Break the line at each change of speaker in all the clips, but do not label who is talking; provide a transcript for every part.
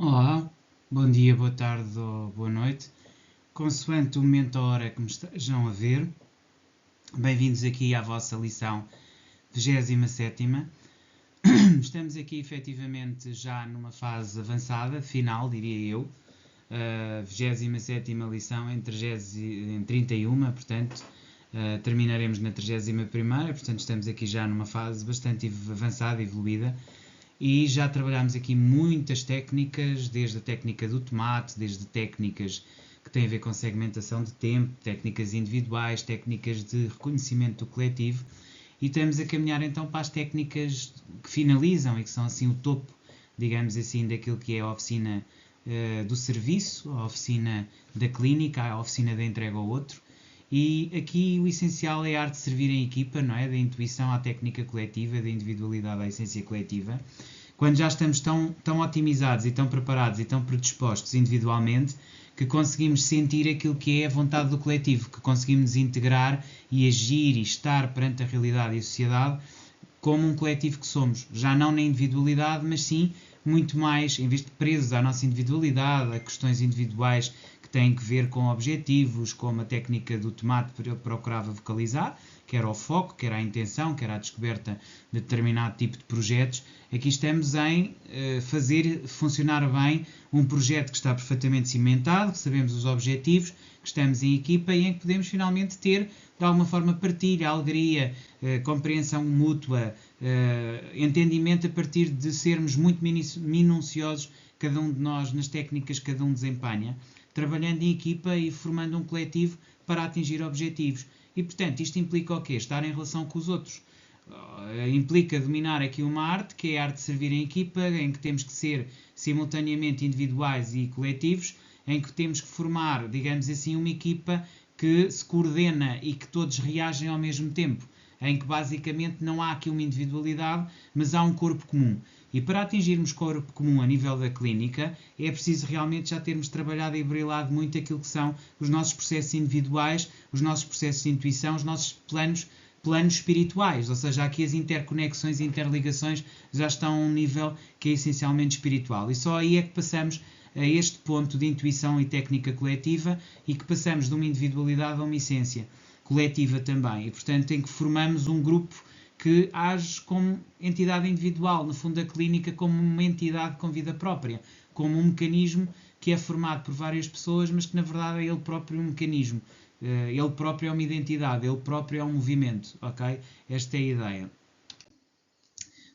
Olá, bom dia, boa tarde ou boa noite, consoante o momento ou hora que me estejam a ver. Bem-vindos aqui à vossa lição 27ª. Estamos aqui efetivamente já numa fase avançada, final, diria eu. 27ª lição em 31, portanto, terminaremos na 31ª, portanto estamos aqui já numa fase bastante avançada e evoluída. E já trabalhámos aqui muitas técnicas, desde a técnica do tomate, desde técnicas que têm a ver com segmentação de tempo, técnicas individuais, técnicas de reconhecimento do coletivo, e estamos a caminhar então para as técnicas que finalizam e que são assim o topo, digamos assim, daquilo que é a oficina do serviço, a oficina da clínica, a oficina da entrega ao outro. E aqui o essencial é a arte de servir em equipa, não é? Da intuição à técnica coletiva, da individualidade à essência coletiva. Quando já estamos tão otimizados e tão preparados e tão predispostos individualmente, que conseguimos sentir aquilo que é a vontade do coletivo, que conseguimos integrar e agir e estar perante a realidade e a sociedade como um coletivo que somos. Já não na individualidade, mas sim muito mais, em vez de presos à nossa individualidade, a questões individuais que têm que ver com objetivos, como a técnica do tomate procurava vocalizar, quer ao foco, quer à intenção, quer à descoberta de determinado tipo de projetos. Aqui estamos em fazer funcionar bem um projeto que está perfeitamente cimentado, que sabemos os objetivos, que estamos em equipa e em que podemos finalmente ter, de alguma forma, partilha, alegria, compreensão mútua, entendimento a partir de sermos muito minuciosos, cada um de nós, nas técnicas que cada um desempenha, trabalhando em equipa e formando um coletivo para atingir objetivos. E, portanto, isto implica o quê? Estar em relação com os outros. Implica dominar aqui uma arte, que é a arte de servir em equipa, em que temos que ser simultaneamente individuais e coletivos, em que temos que formar, digamos assim, uma equipa que se coordena e que todos reagem ao mesmo tempo, em que basicamente não há aqui uma individualidade, mas há um corpo comum. E para atingirmos corpo comum a nível da clínica, é preciso realmente já termos trabalhado e brilhado muito aquilo que são os nossos processos individuais, os nossos processos de intuição, os nossos planos espirituais, ou seja, aqui as interconexões e interligações já estão a um nível que é essencialmente espiritual. E só aí é que passamos a este ponto de intuição e técnica coletiva e que passamos de uma individualidade a uma essência coletiva também. E, portanto, em que formamos um grupo que age como entidade individual, no fundo a clínica como uma entidade com vida própria, como um mecanismo que é formado por várias pessoas, mas que na verdade é ele próprio um mecanismo. Ele próprio é uma identidade, ele próprio é um movimento, ok? Esta é a ideia.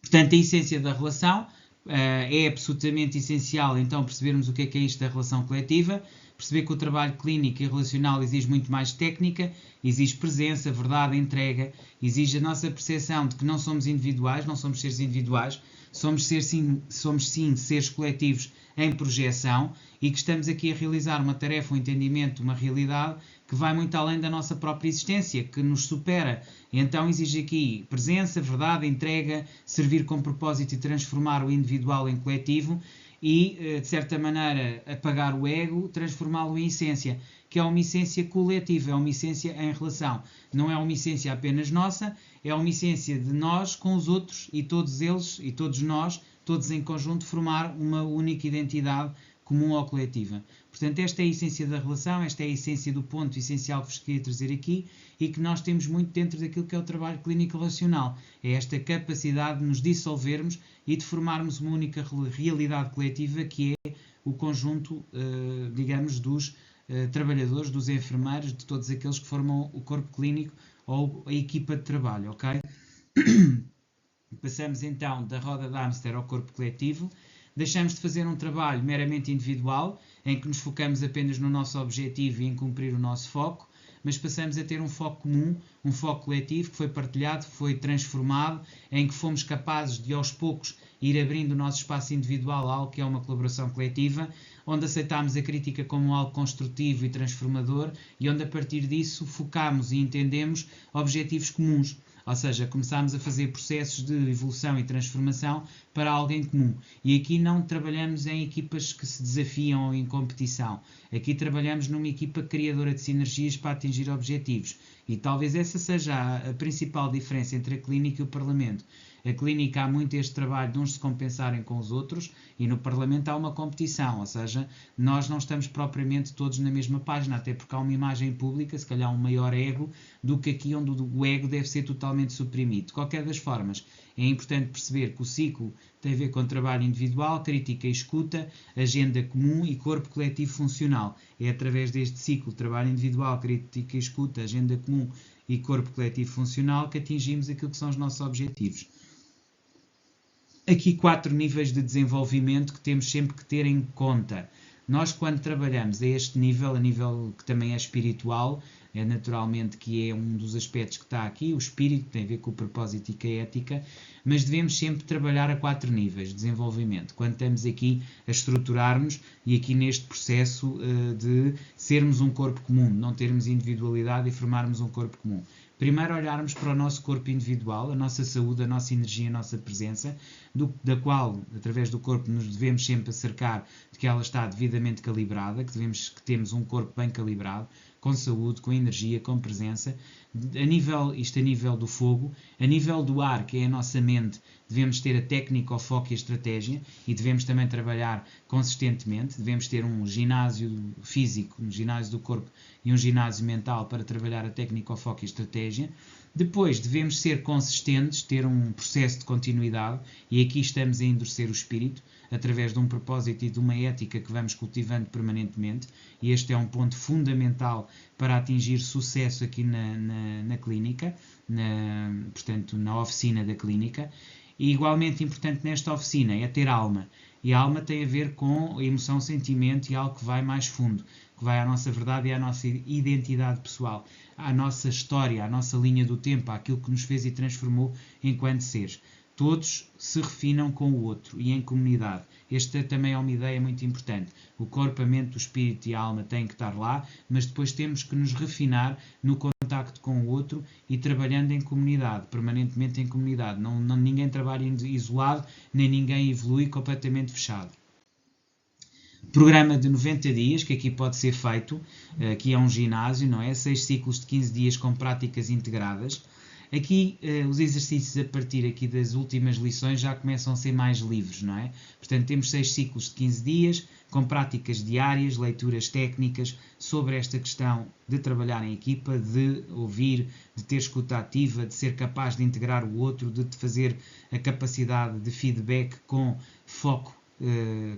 Portanto, a essência da relação é absolutamente essencial, então, percebermos o que é isto da relação coletiva, perceber que o trabalho clínico e relacional exige muito mais técnica, exige presença, verdade, entrega, exige a nossa percepção de que não somos individuais, não somos seres individuais, somos sim seres coletivos em projeção e que estamos aqui a realizar uma tarefa, um entendimento, uma realidade que vai muito além da nossa própria existência, que nos supera. Então exige aqui presença, verdade, entrega, servir com propósito e transformar o individual em coletivo e, de certa maneira, apagar o ego, transformá-lo em essência, que é uma essência coletiva, é uma essência em relação. Não é uma essência apenas nossa, é uma essência de nós com os outros e todos eles e todos nós, todos em conjunto, formar uma única identidade comum ou coletiva. Portanto, esta é a essência da relação, esta é a essência do ponto essencial que vos queria trazer aqui e que nós temos muito dentro daquilo que é o trabalho clínico relacional. É esta capacidade de nos dissolvermos e de formarmos uma única realidade coletiva que é o conjunto, digamos, dos trabalhadores, dos enfermeiros, de todos aqueles que formam o corpo clínico ou a equipa de trabalho, ok? Passamos então da roda de hamster ao corpo coletivo. Deixamos de fazer um trabalho meramente individual, em que nos focamos apenas no nosso objetivo e em cumprir o nosso foco, mas passamos a ter um foco comum, um foco coletivo que foi partilhado, foi transformado, em que fomos capazes de aos poucos ir abrindo o nosso espaço individual a algo que é uma colaboração coletiva, onde aceitámos a crítica como algo construtivo e transformador e onde a partir disso focámos e entendemos objetivos comuns. Ou seja, começámos a fazer processos de evolução e transformação para algo em comum. E aqui não trabalhamos em equipas que se desafiam ou em competição. Aqui trabalhamos numa equipa criadora de sinergias para atingir objetivos. E talvez essa seja a principal diferença entre a clínica e o Parlamento. A clínica há muito este trabalho de uns se compensarem com os outros e no Parlamento há uma competição, ou seja, nós não estamos propriamente todos na mesma página, até porque há uma imagem pública, se calhar um maior ego, do que aqui onde o ego deve ser totalmente suprimido. De qualquer das formas, é importante perceber que o ciclo tem a ver com trabalho individual, crítica e escuta, agenda comum e corpo coletivo funcional. É através deste ciclo, trabalho individual, crítica e escuta, agenda comum e corpo coletivo funcional, que atingimos aquilo que são os nossos objetivos. Aqui 4 níveis de desenvolvimento que temos sempre que ter em conta. Nós, quando trabalhamos a este nível, a nível que também é espiritual, é naturalmente que é um dos aspectos que está aqui, o espírito tem a ver com o propósito e com a ética, mas devemos sempre trabalhar a 4 níveis de desenvolvimento, quando estamos aqui a estruturar-nos e aqui neste processo de sermos um corpo comum, não termos individualidade e formarmos um corpo comum. Primeiro olharmos para o nosso corpo individual, a nossa saúde, a nossa energia, a nossa presença, da qual, através do corpo, nos devemos sempre acercar de que ela está devidamente calibrada, que temos um corpo bem calibrado, com saúde, com energia, com presença. Isto a nível do fogo, a nível do ar, que é a nossa mente, devemos ter a técnica, o foco e a estratégia e devemos também trabalhar consistentemente. Devemos ter um ginásio físico, um ginásio do corpo e um ginásio mental para trabalhar a técnica, o foco e a estratégia. Depois devemos ser consistentes, ter um processo de continuidade e aqui estamos a endurecer o espírito através de um propósito e de uma ética que vamos cultivando permanentemente e este é um ponto fundamental para atingir sucesso aqui na clínica, portanto na oficina da clínica. E igualmente importante nesta oficina é ter alma. E a alma tem a ver com a emoção, sentimento e algo que vai mais fundo, que vai à nossa verdade e à nossa identidade pessoal, à nossa história, à nossa linha do tempo, àquilo que nos fez e transformou enquanto seres. Todos se refinam com o outro e em comunidade. Esta também é uma ideia muito importante. O corpo, a mente, o espírito e a alma têm que estar lá, mas depois temos que nos refinar no contacto com o outro e trabalhando em comunidade, permanentemente em comunidade. Ninguém trabalha isolado, nem ninguém evolui completamente fechado. Programa de 90 dias, que aqui pode ser feito, aqui é um ginásio, não é? 6 ciclos de 15 dias com práticas integradas. Aqui, os exercícios a partir aqui das últimas lições já começam a ser mais livres, não é? Portanto, temos 6 ciclos de 15 dias, com práticas diárias, leituras técnicas sobre esta questão de trabalhar em equipa, de ouvir, de ter escuta ativa, de ser capaz de integrar o outro, de fazer a capacidade de feedback com foco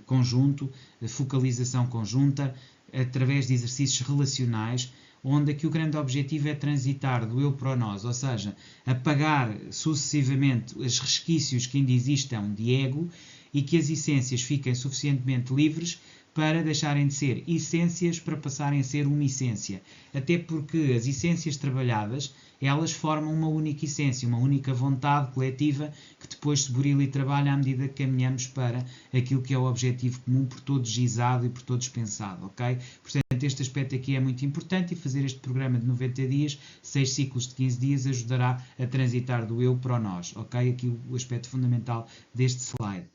conjunto, focalização conjunta, através de exercícios relacionais, onde aqui o grande objetivo é transitar do eu para o nós, ou seja, apagar sucessivamente os resquícios que ainda existam de ego e que as essências fiquem suficientemente livres para deixarem de ser essências para passarem a ser uma essência. Até porque as essências trabalhadas, elas formam uma única essência, uma única vontade coletiva que depois se burila e trabalha à medida que caminhamos para aquilo que é o objetivo comum por todos gizado e por todos pensado, ok? Portanto, este aspecto aqui é muito importante e fazer este programa de 90 dias, 6 ciclos de 15 dias, ajudará a transitar do eu para o nós, ok? Aqui o aspecto fundamental deste slide.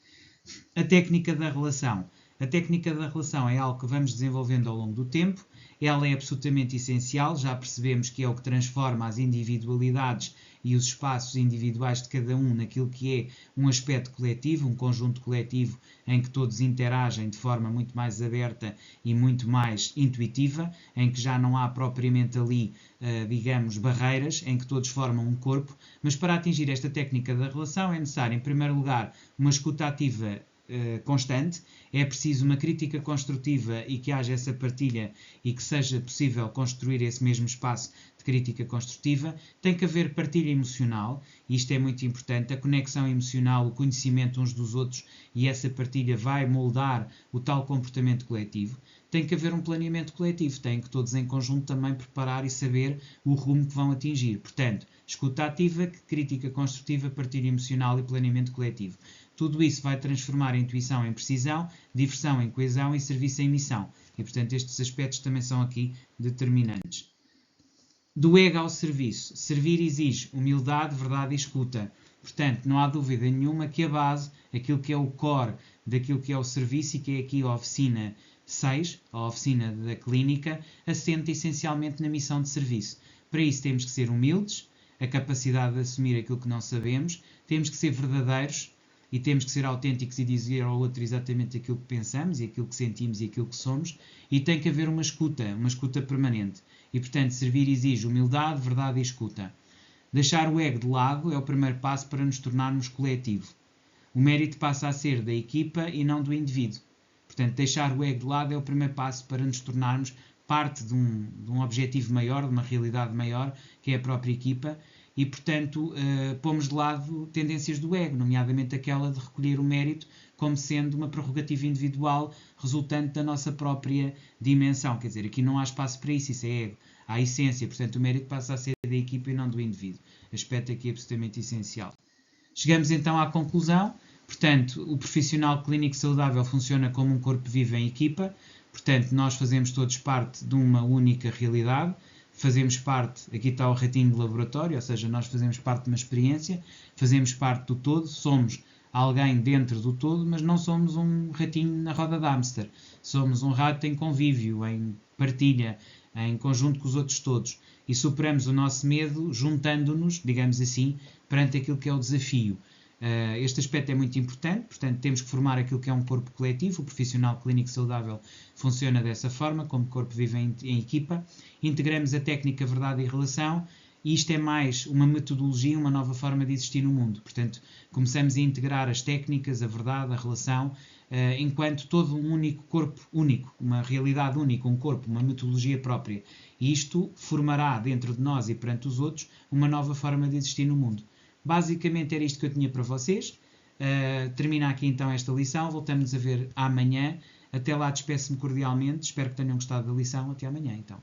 A técnica da relação. A técnica da relação é algo que vamos desenvolvendo ao longo do tempo. Ela é absolutamente essencial, já percebemos que é o que transforma as individualidades e os espaços individuais de cada um naquilo que é um aspecto coletivo, um conjunto coletivo em que todos interagem de forma muito mais aberta e muito mais intuitiva, em que já não há propriamente ali, digamos, barreiras, em que todos formam um corpo. Mas para atingir esta técnica da relação é necessário, em primeiro lugar, uma escuta ativa constante, é preciso uma crítica construtiva e que haja essa partilha e que seja possível construir esse mesmo espaço de crítica construtiva. Tem que haver partilha emocional, e isto é muito importante, a conexão emocional, o conhecimento uns dos outros e essa partilha vai moldar o tal comportamento coletivo. Tem que haver um planeamento coletivo, tem que todos em conjunto também preparar e saber o rumo que vão atingir. Portanto, escuta ativa, crítica construtiva, partilha emocional e planeamento coletivo. Tudo isso vai transformar a intuição em precisão, diversão em coesão e serviço em missão. E, portanto, estes aspectos também são aqui determinantes. Do ego ao serviço. Servir exige humildade, verdade e escuta. Portanto, não há dúvida nenhuma que a base, aquilo que é o core daquilo que é o serviço e que é aqui a oficina 6, a oficina da clínica, assenta essencialmente na missão de serviço. Para isso temos que ser humildes, a capacidade de assumir aquilo que não sabemos, temos que ser verdadeiros e temos que ser autênticos e dizer ao outro exatamente aquilo que pensamos e aquilo que sentimos e aquilo que somos, e tem que haver uma escuta permanente. E, portanto, servir exige humildade, verdade e escuta. Deixar o ego de lado é o primeiro passo para nos tornarmos coletivo. O mérito passa a ser da equipa e não do indivíduo. Portanto, deixar o ego de lado é o primeiro passo para nos tornarmos parte de um objetivo maior, de uma realidade maior, que é a própria equipa, e, portanto, pomos de lado tendências do ego, nomeadamente aquela de recolher o mérito como sendo uma prerrogativa individual resultante da nossa própria dimensão. Quer dizer, aqui não há espaço para isso é ego. Há a essência, portanto, o mérito passa a ser da equipa e não do indivíduo. Aspecto aqui absolutamente essencial. Chegamos então à conclusão. Portanto, o profissional clínico saudável funciona como um corpo vivo em equipa. Portanto, nós fazemos todos parte de uma única realidade. Fazemos parte, aqui está o ratinho de laboratório, ou seja, nós fazemos parte de uma experiência, fazemos parte do todo, somos alguém dentro do todo, mas não somos um ratinho na roda de hamster. Somos um rato em convívio, em partilha, em conjunto com os outros todos. E superamos o nosso medo juntando-nos, digamos assim, perante aquilo que é o desafio. Este aspecto é muito importante, portanto temos que formar aquilo que é um corpo coletivo. O profissional clínico saudável funciona dessa forma, como corpo vive em equipa. Integramos a técnica, verdade e relação, e isto é mais uma metodologia, uma nova forma de existir no mundo. Portanto, começamos a integrar as técnicas, a verdade, a relação, enquanto todo um único corpo único, uma realidade única, um corpo, uma metodologia própria. E isto formará dentro de nós e perante os outros uma nova forma de existir no mundo. Basicamente era isto que eu tinha para vocês. Termina aqui então esta lição. Voltamos a ver amanhã. Até lá, despeço-me cordialmente. Espero que tenham gostado da lição. Até amanhã então.